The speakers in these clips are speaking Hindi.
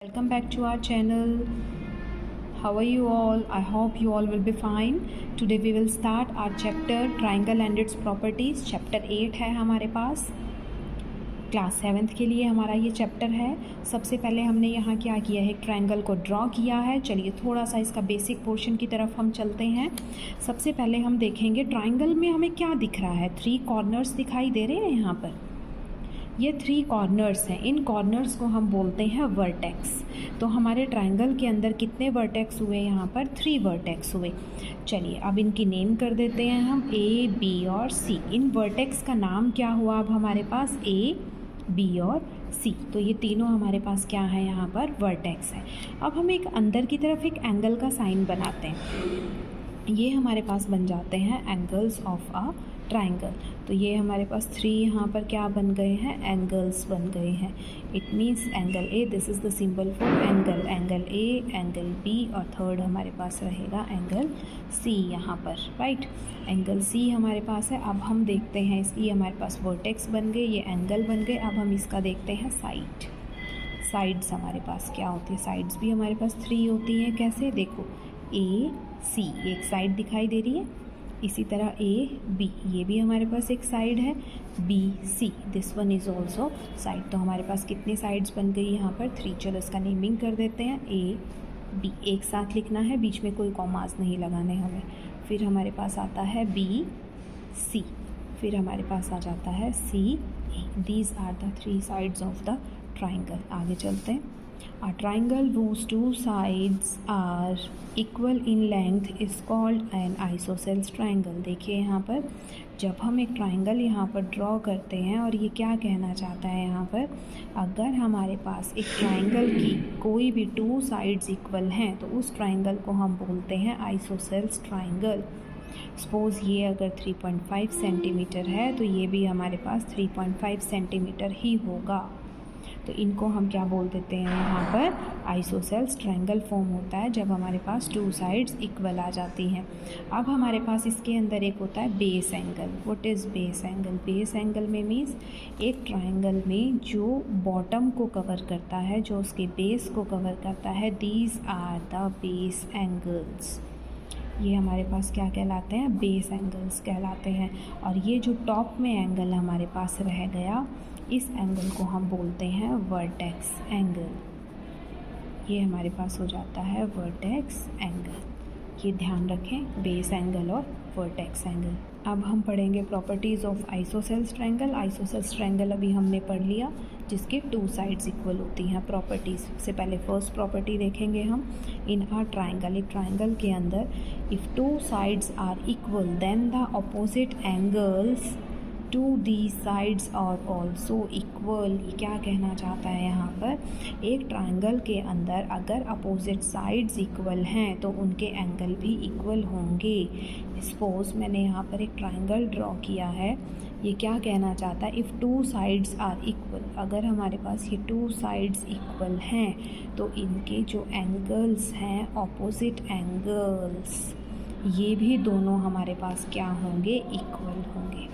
Welcome back to our channel. How are you all? I hope you all will be fine. Today we will start our chapter Triangle and its Properties. Chapter 8 है हमारे पास, क्लास 7th के लिए हमारा ये चैप्टर है। सबसे पहले हमने यहाँ क्या किया है, ट्रायंगल को ड्रॉ किया है। चलिए थोड़ा सा इसका बेसिक पोर्शन की तरफ हम चलते हैं। सबसे पहले हम देखेंगे ट्रायंगल में हमें क्या दिख रहा है। 3 कॉर्नर्स दिखाई दे रहे हैं यहाँ पर, ये 3 कॉर्नर्स हैं। इन कॉर्नर्स को हम बोलते हैं वर्टेक्स। तो हमारे ट्रायंगल के अंदर कितने वर्टेक्स हुए, यहाँ पर 3 वर्टेक्स हुए। चलिए अब इनकी नेम कर देते हैं हम, ए, बी और सी। इन वर्टेक्स का नाम क्या हुआ अब हमारे पास, ए, बी और सी। तो ये तीनों हमारे पास क्या है, यहाँ पर वर्टेक्स है। अब हम एक अंदर की तरफ एक एंगल का साइन बनाते हैं। ये हमारे पास बन जाते हैं एंगल्स ऑफ अ ट्रायंगल। तो ये हमारे पास 3 यहाँ पर क्या बन गए हैं, एंगल्स बन गए हैं। It means angle A, this is the symbol for angle, angle A, angle B और थर्ड हमारे पास रहेगा एंगल सी यहाँ पर, राइट। एंगल सी हमारे पास है। अब हम देखते हैं इसकी, हमारे पास वर्टेक्स बन गए, ये एंगल बन गए। अब हम इसका देखते हैं साइड्स हमारे पास क्या होती है। साइड्स भी हमारे पास 3 होती हैं। कैसे, देखो ए सी, एक साइड दिखाई दे रही है। इसी तरह ए बी, ये भी हमारे पास एक साइड है। B C, this one is also side. तो हमारे पास कितनी साइड्स बन गई यहाँ पर, 3। चलो इसका नेमिंग कर देते हैं, ए बी एक साथ लिखना है, बीच में कोई कॉमास नहीं लगाने हमें। फिर हमारे पास आता है बी सी, फिर हमारे पास आ जाता है C A. These are the 3 sides of the triangle. आगे चलते हैं। A triangle whose 2 sides are equal in length is called an isosceles triangle। देखिए यहाँ पर जब हम एक ट्राइंगल यहाँ पर ड्रॉ करते हैं, और ये क्या कहना चाहता है यहाँ पर, अगर हमारे पास एक ट्राइंगल की कोई भी 2 साइड्स इक्वल हैं तो उस ट्राइंगल को हम बोलते हैं आइसोसेल्स ट्राइंगल। सपोज़ ये अगर 3.5 सेंटीमीटर है तो ये भी हमारे पास 3.5 सेंटीमीटर ही होगा। तो इनको हम क्या बोल देते हैं, यहाँ पर आइसोसेल्स ट्रायंगल फॉर्म होता है जब हमारे पास 2 साइड्स इक्वल आ जाती हैं। अब हमारे पास इसके अंदर एक होता है base angle. What is base angle? Base angle में मीन्स एक ट्रायंगल में जो बॉटम को कवर करता है, जो उसके बेस को कवर करता है, these are the base angles. ये हमारे पास क्या कहलाते हैं, बेस एंगल्स कहलाते हैं। और ये जो टॉप में एंगल हमारे पास रह गया, इस एंगल को हम बोलते हैं वर्टेक्स एंगल। ये हमारे पास हो जाता है वर्टेक्स एंगल। ये ध्यान रखें, बेस एंगल और वर्टेक्स एंगल। अब हम पढ़ेंगे properties of isosceles triangle. Isosceles triangle अभी हमने पढ़ लिया, जिसके 2 साइड्स इक्वल होती हैं। प्रॉपर्टीज़ से पहले फर्स्ट प्रॉपर्टी देखेंगे हम। इन आर ट्रायंगल, एक ट्रायंगल के अंदर if 2 sides are equal then the opposite angles to the sides are also equal. ये क्या कहना चाहता है यहाँ पर, एक ट्रायंगल के अंदर अगर अपोजिट साइड्स इक्वल हैं तो उनके एंगल भी इक्वल होंगे। सपोज मैंने यहाँ पर एक ट्रायंगल ड्रॉ किया है। ये क्या कहना चाहता है, इफ़ 2 साइड्स आर इक्वल, अगर हमारे पास ये 2 साइड्स इक्वल हैं तो इनके जो एंगल्स हैं, अपोजिट एंगल्स, ये भी दोनों हमारे पास क्या होंगे, इक्वल होंगे।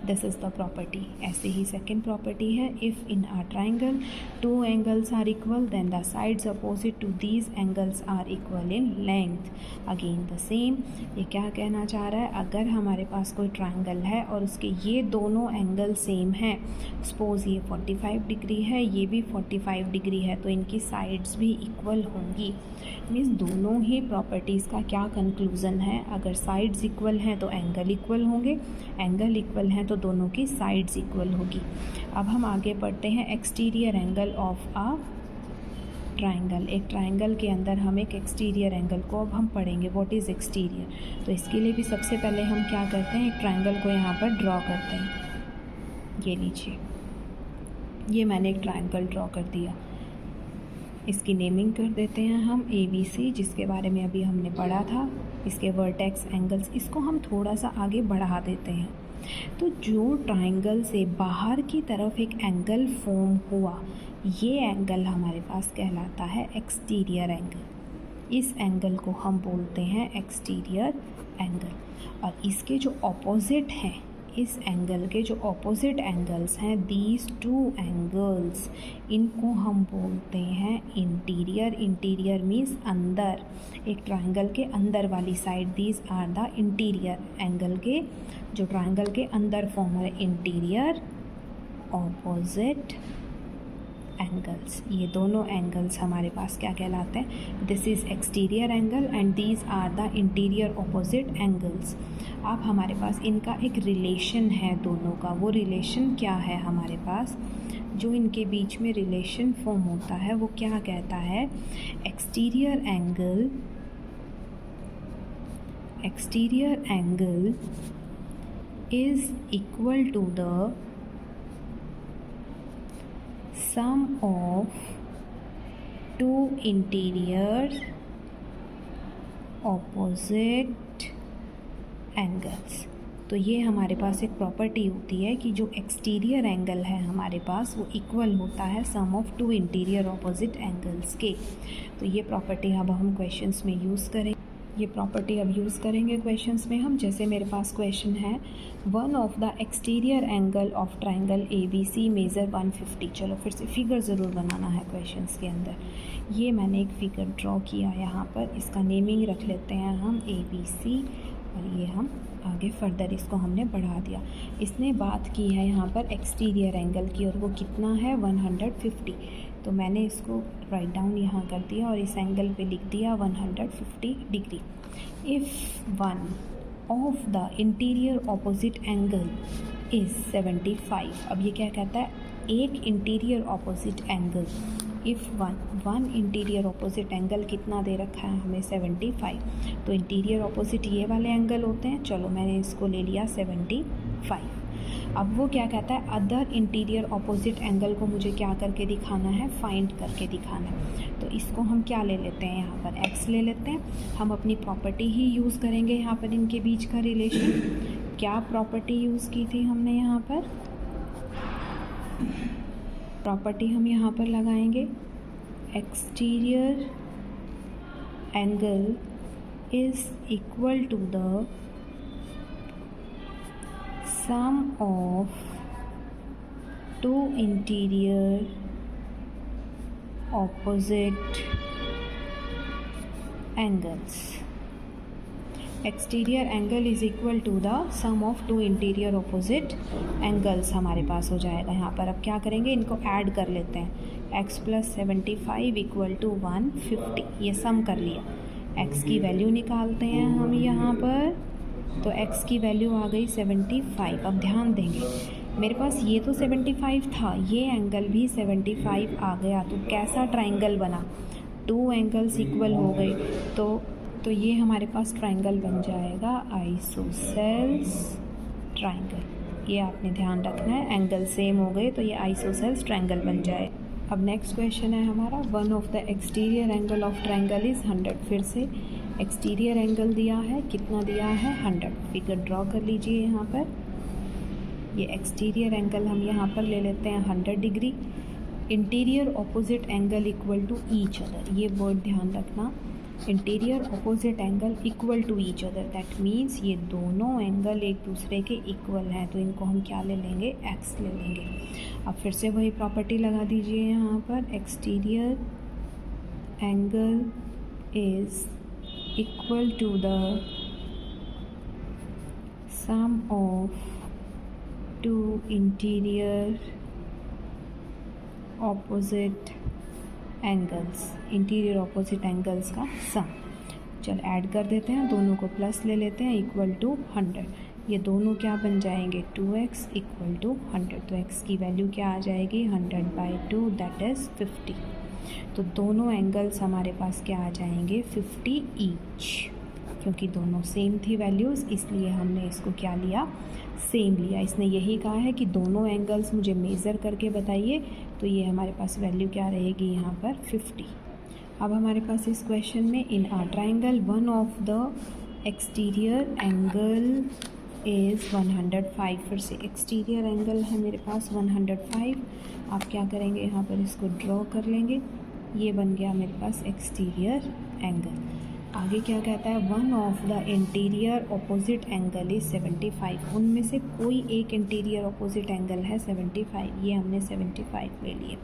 This is the property. ऐसे ही सेकेंड प्रॉपर्टी है, if in our triangle 2 angles are equal then the sides opposite to these angles are equal in length. Again the same. ये क्या कहना चाह रहा है, अगर हमारे पास कोई ट्राइंगल है और उसके ये दोनों एंगल सेम हैं, सपोज़ ये 45 डिग्री है, ये भी 45 डिग्री है, तो इनकी साइड्स भी इक्वल होंगी। मीन्स दोनों ही प्रॉपर्टीज़ का क्या कंक्लूज़न है, अगर साइड्स इक्वल हैं तो एंगल इक्वल होंगे, एंगल इक्वल हैं तो दोनों की साइड्स इक्वल होगी। अब हम आगे बढ़ते हैं, exterior angle of a triangle. एक ट्रायंगल के अंदर हम एक एक्सटीरियर एंगल को अब हम पढ़ेंगे, व्हाट इज़ एक्सटीरियर। तो इसके लिए भी सबसे पहले हम क्या करते हैं, एक ट्रायंगल को यहाँ पर ड्रॉ करते हैं। ये लीजिए, ये मैंने एक ट्रायंगल ड्रॉ कर दिया। इसकी नेमिंग कर देते हैं हम ABC, जिसके बारे में अभी हमने पढ़ा था। इसके वर्टेक्स एंगल्स, इसको हम थोड़ा सा आगे बढ़ा देते हैं। तो जो ट्रायंगल से बाहर की तरफ एक एंगल फॉर्म हुआ, ये एंगल हमारे पास कहलाता है एक्सटीरियर एंगल। इस एंगल को हम बोलते हैं एक्सटीरियर एंगल। और इसके जो ऑपोजिट हैं, इस एंगल के जो ऑपोजिट एंगल्स हैं, दीज टू एंगल्स, इनको हम बोलते हैं इंटीरियर। इंटीरियर मीन्स अंदर, एक ट्रायंगल के अंदर वाली side, these are the interior angle के जो ट्रायंगल के अंदर फॉर्म है, इंटीरियर ऑपोजिट एंगल्स। ये दोनों एंगल्स हमारे पास क्या कहलाते हैं? This is exterior angle and these are the interior opposite angles. अब हमारे पास इनका एक रिलेशन है दोनों का। वो रिलेशन क्या है हमारे पास? जो इनके बीच में रिलेशन फॉर्म होता है वो क्या कहता है? Exterior angle is equal to the sum of two interior opposite angles। तो ये हमारे पास एक प्रॉपर्टी होती है कि जो एक्सटीरियर एंगल है हमारे पास वो इक्वल होता है sum of two interior opposite angles के। तो ये प्रॉपर्टी अब हम क्वेश्चंस में यूज़ करेंगे। ये प्रॉपर्टी अब यूज़ करेंगे क्वेश्चंस में हम। जैसे मेरे पास क्वेश्चन है, one of the exterior angle of triangle ABC measure 150। चलो फिर से फिगर ज़रूर बनाना है क्वेश्चंस के अंदर। ये मैंने एक फिगर ड्रॉ किया यहाँ पर, इसका नेमिंग रख लेते हैं हम ABC, और ये हम आगे फर्दर इसको हमने बढ़ा दिया। इसने बात की है यहाँ पर एक्सटीरियर एंगल की, और वो कितना है? 150। तो मैंने इसको राइट डाउन यहाँ कर दिया और इस एंगल पे लिख दिया 150 degree. If one of the interior opposite angle is 75। अब ये क्या कहता है? एक interior opposite angle, if one interior opposite angle कितना दे रखा है हमें? 75। तो इंटीरियर ऑपोजिट ये वाले एंगल होते हैं। चलो मैंने इसको ले लिया 75। अब वो क्या कहता है? अदर इंटीरियर ऑपोजिट एंगल को मुझे क्या करके दिखाना है? फाइंड करके दिखाना है। तो इसको हम क्या ले लेते हैं? यहाँ पर x ले लेते हैं। हम अपनी प्रॉपर्टी ही यूज़ करेंगे यहाँ पर, इनके बीच का रिलेशन। क्या प्रॉपर्टी यूज़ की थी हमने यहाँ पर? प्रॉपर्टी हम यहाँ पर लगाएंगे, exterior angle is equal to the sum of two interior opposite angles। Exterior angle is equal to the sum of two interior opposite angles हमारे पास हो जाएगा यहाँ पर। अब क्या करेंगे? इनको ऐड कर लेते हैं। x + 75 equal to 150। ये सम कर लिया। x की वैल्यू निकालते हैं हम यहाँ पर, तो x की वैल्यू आ गई 75। अब ध्यान देंगे, मेरे पास ये तो 75 था, ये एंगल भी 75 आ गया। तो कैसा ट्रायंगल बना? टू एंगल्स इक्वल हो गए। तो ये हमारे पास ट्रायंगल बन जाएगा आइसोसेल्स ट्रायंगल। ये आपने ध्यान रखना है, एंगल सेम हो गए तो ये आइसोसेल्स ट्रायंगल बन जाए। अब नेक्स्ट क्वेश्चन है हमारा, one of the exterior angle of triangle is 100। फिर से एक्सटीरियर एंगल दिया है, कितना दिया है? 100। फिगर ड्रॉ कर लीजिए यहाँ पर। ये एक्सटीरियर एंगल हम यहाँ पर ले लेते हैं 100 degree. Interior opposite angle equal to each other, ये वर्ड ध्यान रखना, interior opposite angle equal to each other. That means ये दोनों एंगल एक दूसरे के इक्वल हैं, तो इनको हम क्या ले लेंगे? x ले लेंगे। अब फिर से वही प्रॉपर्टी लगा दीजिए यहाँ पर, exterior angle is equal to the sum of two interior opposite angles, interior opposite angles का सम। चल ऐड कर देते हैं, दोनों को प्लस ले लेते हैं, इक्वल टू 100। ये दोनों क्या बन जाएंगे? 2x equal to 100। तो x की वैल्यू क्या आ जाएगी? 100/2 दैट इज़ 50। तो दोनों एंगल्स हमारे पास क्या आ जाएंगे? 50 ईच। क्योंकि दोनों सेम थी वैल्यूज़, इसलिए हमने इसको क्या लिया? सेम लिया। इसने यही कहा है कि दोनों एंगल्स मुझे मेज़र करके बताइए, तो ये हमारे पास वैल्यू क्या रहेगी यहाँ पर? 50। अब हमारे पास इस क्वेश्चन में, in a triangle one of the exterior angle is 105। फिर से एक्सटीरियर एंगल है मेरे पास 105। आप क्या करेंगे? यहाँ पर इसको ड्रॉ कर लेंगे। ये बन गया मेरे पास एक्सटीरियर एंगल। आगे क्या कहता है, one of the interior opposite angle is 75। उनमें से कोई एक इंटीरियर ऑपोजिट एंगल है 75, ये हमने 75 ले लिए।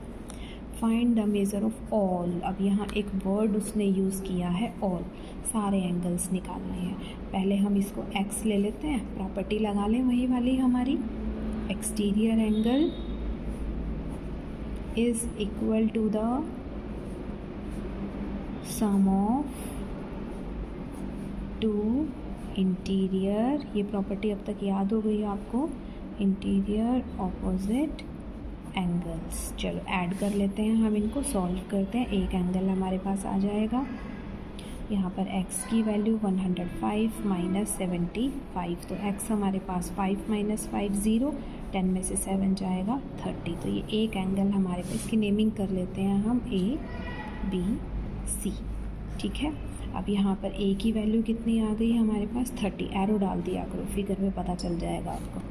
Find the measure of all, अब यहाँ एक वर्ड उसने यूज़ किया है ऑल, सारे एंगल्स निकालने हैं। पहले हम इसको x ले लेते हैं, प्रॉपर्टी लगा लें वही वाली हमारी, exterior angle is equal to the sum of two interior, ये प्रॉपर्टी अब तक याद हो गई आपको, इंटीरियर ऑपोजिट एंगल्स। चलो ऐड कर लेते हैं, हम इनको सॉल्व करते हैं। एक एंगल हमारे पास आ जाएगा, यहाँ पर x की वैल्यू 105 माइनस 75, तो x हमारे पास 5 माइनस 5 0, 10 में से 7 जाएगा 30। तो ये एक एंगल हमारे पास, इसकी नेमिंग कर लेते हैं हम A B C, ठीक है। अब यहाँ पर A की वैल्यू कितनी आ गई हमारे पास 30, एरो डाल दिया करो, फिगर में पता चल जाएगा आपको।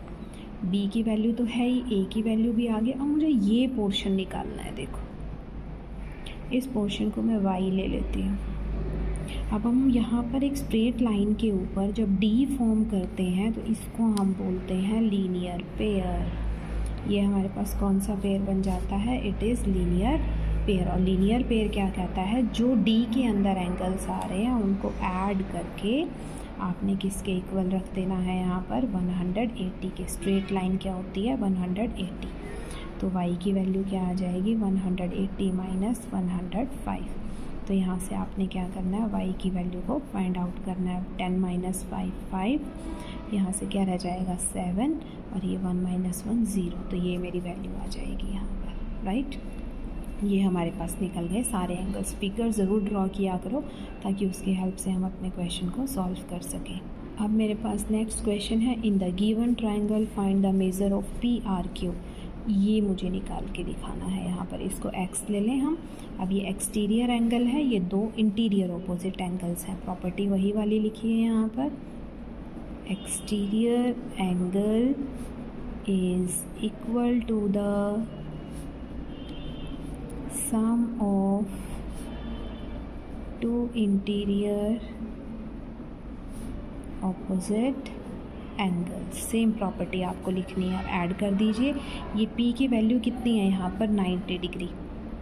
B की वैल्यू तो है ही, A की वैल्यू भी आ गई। अब मुझे ये पोर्शन निकालना है, देखो इस पोर्शन को मैं y ले लेती हूँ। अब हम यहाँ पर एक स्ट्रेट लाइन के ऊपर जब D फॉर्म करते हैं तो इसको हम बोलते हैं लीनियर पेयर। ये हमारे पास कौन सा पेयर बन जाता है, इट इज़ लीनियर पेयर। और लीनियर पेयर क्या कहता है, जो D के अंदर एंगल्स आ रहे हैं उनको ऐड करके आपने किसके इक्वल रख देना है, यहाँ पर 180 के। स्ट्रेट लाइन क्या होती है 180, तो y की वैल्यू क्या आ जाएगी 180 माइनस 105। तो यहाँ से आपने क्या करना है, y की वैल्यू को फाइंड आउट करना है। 10 माइनस 5 5, यहाँ से क्या रह जाएगा 7, और ये 1 माइनस 1 0, तो ये मेरी वैल्यू आ जाएगी यहाँ पर, राइट। ये हमारे पास निकल गए सारे एंगल्स। फिगर ज़रूर ड्रॉ किया करो ताकि उसकी हेल्प से हम अपने क्वेश्चन को सॉल्व कर सकें। अब मेरे पास नेक्स्ट क्वेश्चन है, in the given triangle find the measure of PRQ। ये मुझे निकाल के दिखाना है, यहाँ पर इसको x ले लें हम। अब ये एक्सटीरियर एंगल है, ये दो इंटीरियर ऑपोजिट एंगल्स हैं, प्रॉपर्टी वही वाली लिखी है यहाँ पर, exterior angle is equal to the sum of two interior opposite angles. Same property आपको लिखनी है, ऐड कर दीजिए। ये P की वैल्यू कितनी है यहाँ पर 90 डिग्री,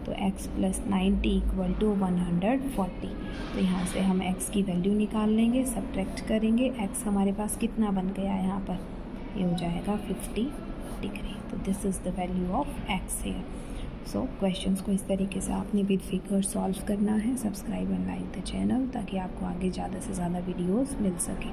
तो x प्लस 90 इक्वल टू 140। तो यहाँ से हम x की वैल्यू निकाल लेंगे, सब्ट्रैक्ट करेंगे, x हमारे पास कितना बन गया है यहाँ पर, ये हो जाएगा 50 डिग्री। तो this is the value of x here. So questions को इस तरीके से आपने विद फिगर सॉल्व करना है। Subscribe and like the channel ताकि आपको आगे ज़्यादा से ज़्यादा वीडियोस मिल सकें।